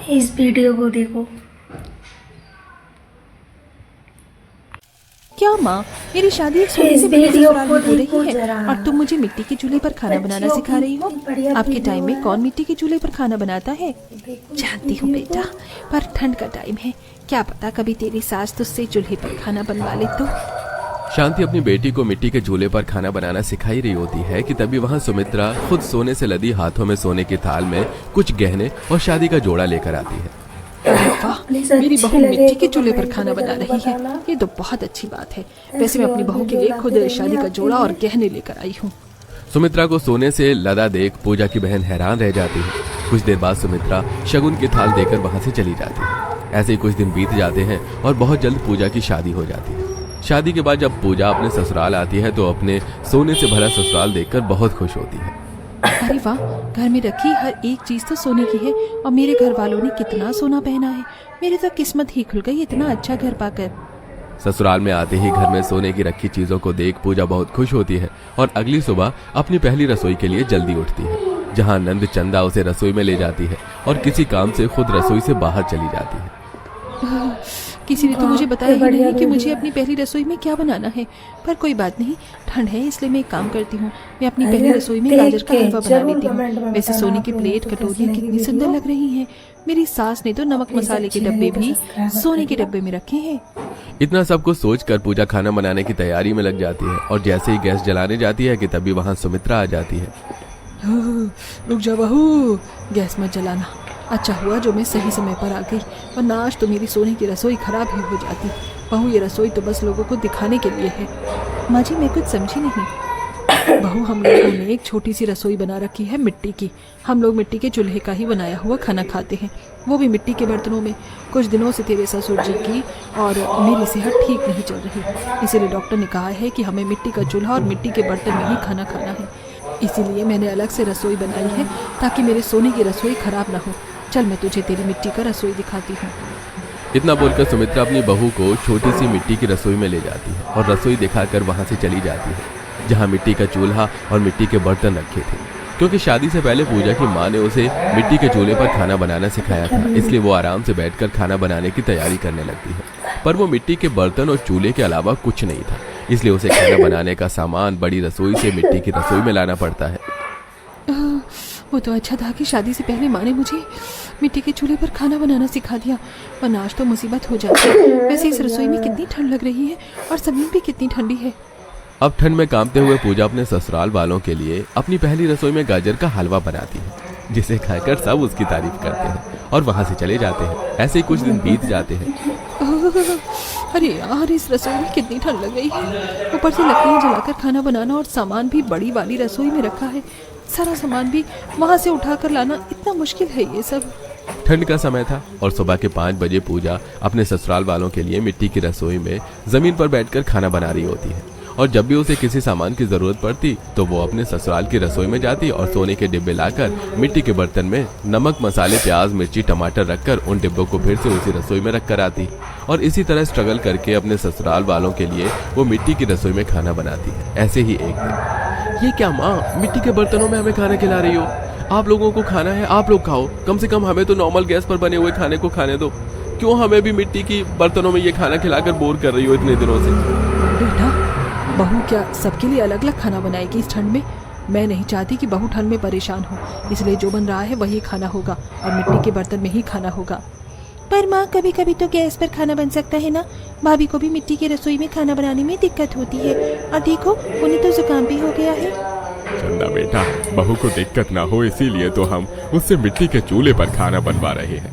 इस वीडियो को देखो। क्या माँ, मेरी शादी एक सोने से बड़े ससुराल में हो रही है और तुम मुझे मिट्टी के चूल्हे पर खाना बनाना सिखा रही हो? आपके टाइम में कौन मिट्टी के चूल्हे पर खाना बनाता है? जानती हूँ बेटा, पर ठंड का टाइम है, क्या पता कभी तेरी सास तुझसे चूल्हे पर खाना बनवा ले तो। शांति अपनी बेटी को मिट्टी के चूल्हे पर खाना बनाना सिखाई रही होती है कि तभी वहाँ सुमित्रा खुद सोने से लदी हाथों में सोने की थाल में कुछ गहने और शादी का जोड़ा लेकर आती है। वाह, मेरी बहू मिट्टी के चूल्हे पर खाना बना रही है, ये तो बहुत अच्छी बात है। वैसे मैं अपनी बहू के लिए खुद शादी का जोड़ा और गहने लेकर आई हूँ। सुमित्रा को सोने से लदा देख पूजा की बहन हैरान रह जाती है। कुछ देर बाद सुमित्रा शगुन की थाल देकर वहाँ से चली जाती है। ऐसे ही कुछ दिन बीत जाते हैं और बहुत जल्द पूजा की शादी हो जाती है। शादी के बाद जब पूजा अपने ससुराल आती है तो अपने सोने से भरा ससुराल देखकर बहुत खुश होती है। अरे वाह, घर में रखी हर एक चीज तो सोने की है और मेरे घर वालों ने कितना सोना पहना है। मेरी तो किस्मत ही खुल गई इतना अच्छा घर पाकर। ससुराल में आते ही घर में सोने की रखी चीजों को देख पूजा बहुत खुश होती है और अगली सुबह अपनी पहली रसोई के लिए जल्दी उठती है, जहाँ नंद चंदा उसे रसोई में ले जाती है और किसी काम से खुद रसोई से बाहर चली जाती है। किसी ने तो मुझे बताया ही नहीं कि मुझे अपनी पहली रसोई में क्या बनाना है, पर कोई बात नहीं, ठंड है इसलिए मैं एक काम करती हूँ, मैं अपनी पहली रसोई में गाजर का हलवा बना लेती हूँ। वैसे सोने की प्लेट कटोरियाँ कितनी सुंदर लग रही हैं। मेरी सास ने तो नमक मसाले के डब्बे भी सोने के डब्बे में रखे हैं। इतना सब कुछ सोचकर पूजा खाना बनाने की तैयारी में लग जाती है और जैसे ही गैस जलाने जाती है कि तभी वहाँ सुमित्रा आ जाती है। रुक जा बहू, गैस मत जलाना। अच्छा हुआ जो मैं सही समय पर आ गई, वरना आज तो मेरी सोने की रसोई खराब ही हो जाती। बहू, ये रसोई तो बस लोगों को दिखाने के लिए है। माँ जी, मैं कुछ समझी नहीं। बहू, हम लोगों ने एक छोटी सी रसोई बना रखी है मिट्टी की। हम लोग मिट्टी के चूल्हे का ही बनाया हुआ खाना खाते हैं, वो भी मिट्टी के बर्तनों में। कुछ दिनों से तेरे ससुर जी की और मेरी सेहत ठीक नहीं चल रही, इसीलिए डॉक्टर ने कहा है कि हमें मिट्टी का चूल्हा और मिट्टी के बर्तन में ही खाना खाना है। इसीलिए मैंने अलग से रसोई बनाई है ताकि मेरे सोने की रसोई खराब ना हो। चल, मैं तुझे तेरी मिट्टी का रसोई दिखाती हूँ। इतना बोलकर सुमित्रा अपनी बहू को छोटी सी मिट्टी की रसोई में ले जाती है और रसोई दिखाकर वहाँ से चली जाती है, जहाँ मिट्टी का चूल्हा और मिट्टी के बर्तन रखे थे। क्योंकि शादी से पहले पूजा की माँ ने उसे मिट्टी के चूल्हे पर खाना बनाना सिखाया था, इसलिए वो आराम से बैठकर खाना बनाने की तैयारी करने लगती है। पर वो मिट्टी के बर्तन और चूल्हे के अलावा कुछ नहीं था, इसलिए उसे खाना बनाने का सामान बड़ी रसोई से मिट्टी की रसोई में लाना पड़ता है। वो तो अच्छा था कि शादी से पहले माँ ने मुझे मिट्टी के चूल्हे पर खाना बनाना सिखा दिया, वरना आज तो मुसीबत हो जाती। वैसे इस रसोई में कितनी ठंड लग रही है और ज़मीन भी कितनी ठंडी है। अब ठंड में कांपते हुए पूजा अपने ससुराल वालों के लिए अपनी पहली रसोई में गाजर का हलवा बनाती है, जिसे खाकर सब उसकी तारीफ करते हैं और वहाँ से चले जाते हैं। ऐसे ही कुछ दिन बीत जाते हैं। अरे यार, इस रसोई में कितनी ठंड लग रही है। ऊपर से लकड़ियाँ जलाकर खाना बनाना और सामान भी बड़ी वाली रसोई में रखा है। सारा सामान भी वहाँ से उठाकर लाना इतना मुश्किल है। ये सब ठंड का समय था और सुबह के 5 बजे पूजा अपने ससुराल वालों के लिए मिट्टी की रसोई में जमीन पर बैठकर खाना बना रही होती है। और जब भी उसे किसी सामान की जरूरत पड़ती तो वो अपने ससुराल की रसोई में जाती और सोने के डिब्बे लाकर मिट्टी के बर्तन में नमक मसाले प्याज मिर्ची टमाटर रखकर उन डिब्बों को फिर से उसी रसोई में रख कर आती और इसी तरह स्ट्रगल करके अपने ससुराल वालों के लिए वो मिट्टी की रसोई में खाना बनाती है। ऐसे ही एक दिन, ये क्या माँ, मिट्टी के बर्तनों में हमें खाना खिला रही हो? आप लोगों को खाना है, आप लोग खाओ, कम से कम हमें तो नॉर्मल गैस पर बने हुए खाने को खाने दो। क्यों हमें भी मिट्टी की बर्तनों में ये खाना खिलाकर बोर कर रही हो इतने दिनों से? बेटा, बहू क्या सबके लिए अलग अलग खाना बनाएगी इस ठंड में? मैं नहीं चाहती कि बहू ठंड में परेशान हो, इसलिए जो बन रहा है वही खाना होगा और मिट्टी के बर्तन में ही खाना होगा। पर माँ, कभी कभी तो गैस पर खाना बन सकता है ना। भाभी को भी मिट्टी की रसोई में खाना बनाने में दिक्कत होती है और देखो, उन्हें तो जुकाम भी हो गया है। चंदा बेटा, बहू को दिक्कत ना हो इसीलिए तो हम उससे मिट्टी के चूल्हे पर खाना बनवा रहे हैं।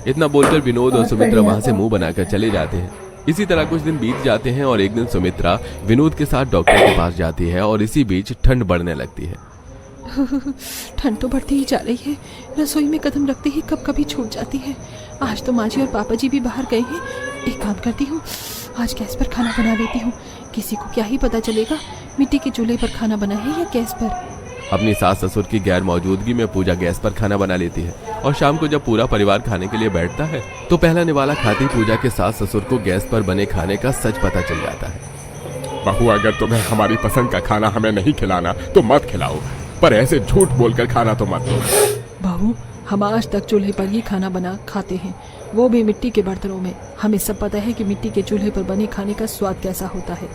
इतना बोलकर विनोद और सुमित्रा वहाँ से मुंह बनाकर चले जाते हैं। इसी तरह कुछ दिन बीत जाते हैं और एक दिन सुमित्रा विनोद के साथ डॉक्टर के पास जाती है और इसी बीच ठंड बढ़ने लगती है। ठंड तो बढ़ती ही जा रही है, रसोई में कदम रखते ही कब कभी छूट जाती है। आज तो माँ जी और पापा जी भी बाहर गए हैं। एक काम करती हूँ, आज गैस पर खाना बना लेती हूँ। किसी को क्या ही पता चलेगा मिट्टी के चूल्हे पर खाना बना है या गैस पर। अपनी सास ससुर की गैर मौजूदगी में पूजा गैस पर खाना बना लेती है और शाम को जब पूरा परिवार खाने के लिए बैठता है तो पहला निवाला खाती पूजा के सास ससुर को गैस पर बने खाने का सच पता चल जाता है। बहू, अगर तुम्हें हमारी पसंद का खाना हमें नहीं खिलाना तो मत खिलाओ, पर ऐसे झूठ बोलकर खाना तो मत दो। बहू, हम आज तक चूल्हे पर ही खाना बना खाते हैं, वो भी मिट्टी के बर्तनों में। हमें सब पता है कि मिट्टी के चूल्हे पर बने खाने का स्वाद कैसा होता है।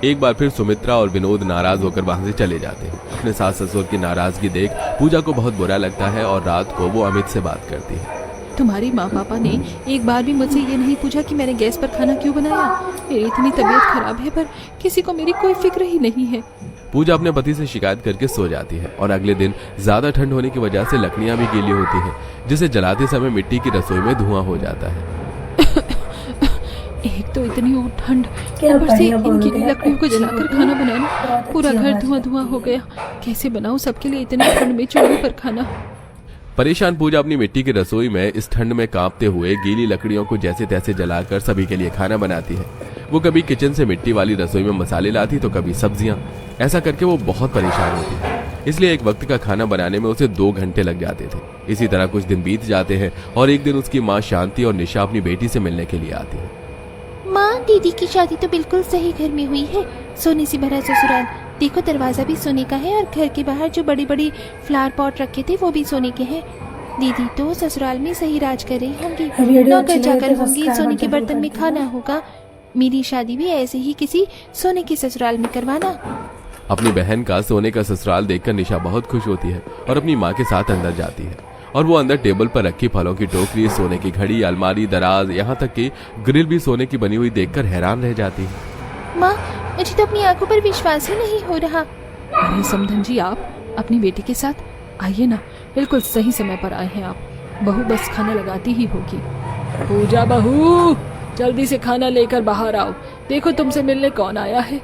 एक बार फिर सुमित्रा और विनोद नाराज होकर वहां से चले जाते हैं। अपने सास ससुर की नाराजगी देख पूजा को बहुत बुरा लगता है और रात को वो अमित से बात करती है। तुम्हारी माँ पापा ने एक बार भी मुझसे ये नहीं पूछा कि मैंने गैस पर खाना क्यों बनाया। मेरी इतनी तबीयत खराब है पर किसी को मेरी कोई फिक्र ही नहीं है। पूजा अपने पति से शिकायत करके सो जाती है और अगले दिन ज्यादा ठंड होने की वजह से लकड़ियां भी गीली होती हैं, जिसे जलाते समय मिट्टी की रसोई में धुआं हो जाता है। एक तो इतनी और ठंड, ऊपर से इन गीली लकड़ियों को जलाकर खाना बनाना, पूरा घर धुआं धुआं हो गया। कैसे बनाऊं सबके लिए इतनी ठंड में चूल्हे पर खाना। परेशान पूजा अपनी मिट्टी की रसोई में इस ठंड में कांपते हुए गीली लकड़ियों को जैसे तैसे जलाकर सभी के लिए खाना बनाती है। वो कभी किचन से मिट्टी वाली रसोई में मसाले लाती तो कभी सब्जियां। ऐसा करके वो बहुत परेशान होती है, इसलिए एक वक्त का खाना बनाने में उसे 2 घंटे लग जाते थे। इसी तरह कुछ दिन बीत जाते हैं और एक दिन उसकी माँ शांति और निशा अपनी बेटी से मिलने के लिए आती है। माँ, दीदी की शादी तो बिल्कुल सही घर में हुई है। सोने से भरा ससुराल, देखो दरवाजा भी सोने का है और घर के बाहर जो बड़ी बड़ी फ्लावर पॉट रखे थे वो भी सोने के हैं। दीदी तो ससुराल में सही राज कर रही होंगी, नौकर चाकर होंगी, सोने के बर्तन में खाना होगा। मेरी शादी भी ऐसे ही किसी सोने के ससुराल में करवाना। अपनी बहन का सोने का ससुराल देखकर निशा बहुत खुश होती है और अपनी माँ के साथ अंदर जाती है। और वो अंदर टेबल पर रखी फलों की टोकरी, सोने की घड़ी, अलमारी, दराज, यहाँ तक कि ग्रिल भी सोने की बनी हुई देखकर हैरान रह जाती है। माँ, मुझे तो अपनी आंखों पर विश्वास ही नहीं हो रहा। अरे समधन जी, आप अपनी बेटी के साथ आइए ना, बिल्कुल सही समय पर आए हैं आप। बहू बस खाना लगाती ही होगी। पूजा बहू, जल्दी से खाना लेकर बाहर आओ, देखो तुमसे मिलने कौन आया है।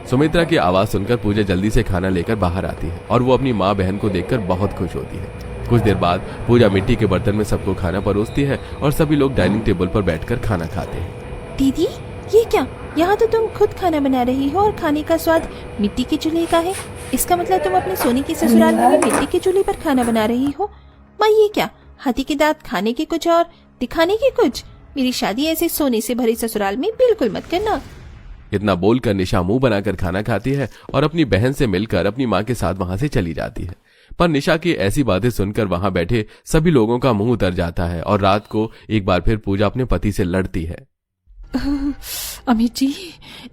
सुमित्रा की आवाज सुनकर पूजा जल्दी से खाना लेकर बाहर आती है और वो अपनी माँ बहन को देखकर बहुत खुश होती है। कुछ देर बाद पूजा मिट्टी के बर्तन में सबको खाना परोसती है और सभी लोग डाइनिंग टेबल पर बैठकर खाना खाते हैं। दीदी, ये क्या? यहाँ तो तुम खुद खाना बना रही हो और खाने का स्वाद मिट्टी के चूल्हे का है। इसका मतलब तुम अपने सोने के ससुराल में भी मिट्टी के चूल्हे पर खाना बना रही हो। माँ, ये क्या? हाथी के दांत खाने के कुछ और दिखाने के कुछ। मेरी शादी ऐसे सोने से भरे ससुराल में बिल्कुल मत करना। इतना बोलकर निशा मुंह बनाकर खाना खाती है और अपनी बहन से मिलकर अपनी माँ के साथ वहां से चली जाती है। पर निशा की ऐसी बातें सुनकर वहां बैठे सभी लोगों का मुंह उतर जाता है और रात को एक बार फिर पूजा अपने पति से लड़ती है। अमित जी,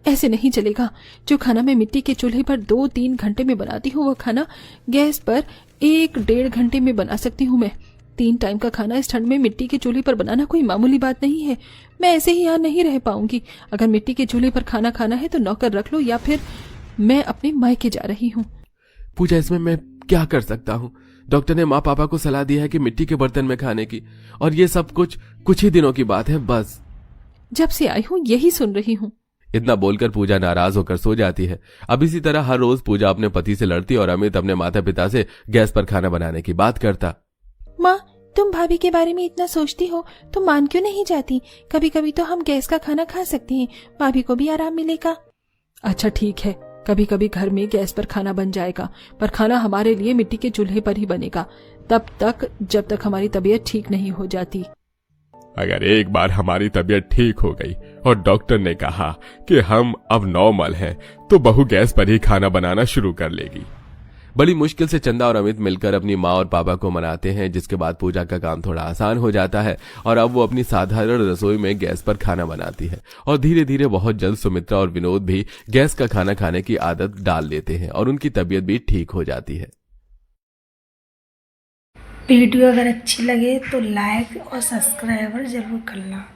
ऐसे नहीं चलेगा। जो खाना मैं मिट्टी के चूल्हे पर 2-3 घंटे में बनाती हूँ, वो खाना गैस पर 1-1.5 घंटे में बना सकती हूँ मैं। 3 टाइम का खाना इस ठंड में मिट्टी के चूल्हे पर बनाना कोई मामूली बात नहीं है। मैं ऐसे ही यहाँ नहीं रह पाऊंगी। अगर मिट्टी के चूल्हे पर खाना खाना है तो नौकर रख लो या फिर मैं अपने मायके जा रही हूँ। पूजा, इसमें मैं क्या कर सकता हूँ? डॉक्टर ने माँ पापा को सलाह दी है कि मिट्टी के बर्तन में खाने की, और ये सब कुछ ही दिनों की बात है बस। जब से आई हूँ यही सुन रही हूँ। इतना बोलकर पूजा नाराज होकर सो जाती है। अब इसी तरह हर रोज पूजा अपने पति से लड़ती और अमित अपने माता पिता से गैस पर खाना बनाने की बात करता। माँ, तुम भाभी के बारे में इतना सोचती हो तो मान क्यों नहीं जाती? कभी कभी तो हम गैस का खाना खा सकते हैं, भाभी को भी आराम मिलेगा। अच्छा ठीक है, कभी कभी घर में गैस पर खाना बन जाएगा, पर खाना हमारे लिए मिट्टी के चूल्हे पर ही बनेगा, तब तक जब तक हमारी तबीयत ठीक नहीं हो जाती। अगर एक बार हमारी तबीयत ठीक हो गई और डॉक्टर ने कहा कि हम अब नॉर्मल हैं, तो बहू गैस पर ही खाना बनाना शुरू कर लेगी। बड़ी मुश्किल से चंदा और अमित मिलकर अपनी माँ और पापा को मनाते हैं, जिसके बाद पूजा का काम थोड़ा आसान हो जाता है और अब वो अपनी साधारण रसोई में गैस पर खाना बनाती है। और धीरे धीरे बहुत जल्द सुमित्रा और विनोद भी गैस का खाना खाने की आदत डाल लेते हैं और उनकी तबीयत भी ठीक हो जाती है। वीडियो अगर अच्छी लगे तो लाइक और सब्सक्राइबर जरूर करना।